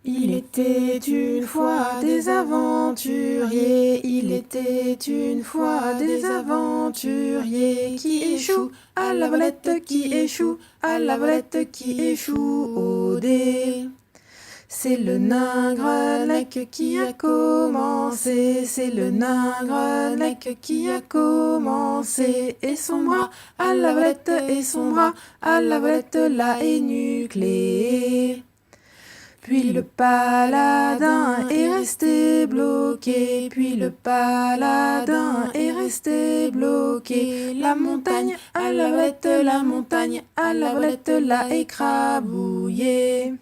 Il était une fois des aventuriers, il était une fois des aventuriers qui échouent à la volette, qui échouent à la volette, qui échouent au dé. C'est le nain Grenec qui a commencé, c'est le nain Grenec qui a commencé, et son bras à la volette, et son bras à la volette l'a énucléé. Puis le paladin est resté bloqué, puis le paladin est resté bloqué. La montagne à la volette, la montagne à la volette l'a écrabouillé.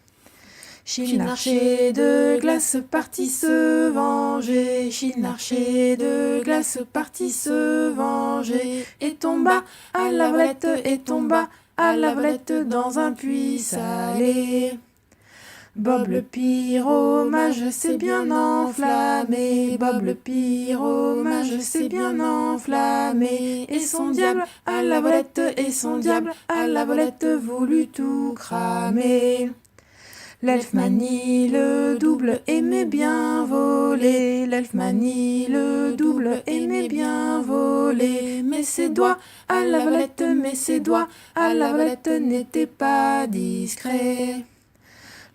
Chinarcher de glace partit se venger, Chinarcher de glace partit se venger, et tomba à la volette, et tomba à la volette dans un puits salé. Bob le pyromage s'est bien enflammé, Bob le pyromage s'est bien enflammé, et son diable à la volette, et son diable à la volette voulut tout cramer. L'elfe manie le double aimait bien voler, l'elfe manie le double aimait bien voler, mais ses doigts à la volette, mais ses doigts à la volette n'étaient pas discrets.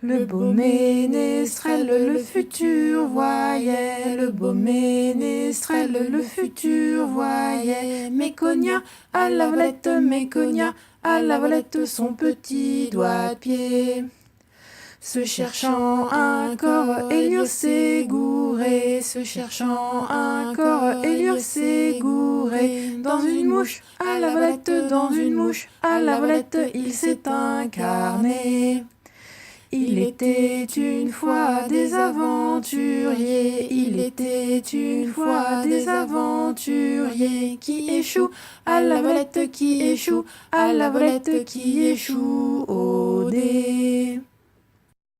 Le beau ménestrel, le futur voyait, le beau ménestrel, le futur voyait, Méconia à la volette, Méconia à la volette son petit doigt de pied. Se cherchant un corps, Hélios s'est gouré, se cherchant un corps, Hélios s'est gouré, dans une mouche à la volette, dans une mouche à la volette, il s'est incarné. Il était une fois des aventuriers, il était une fois des aventuriers qui échouent à la volette, qui échouent à la volette, qui échouent au dé.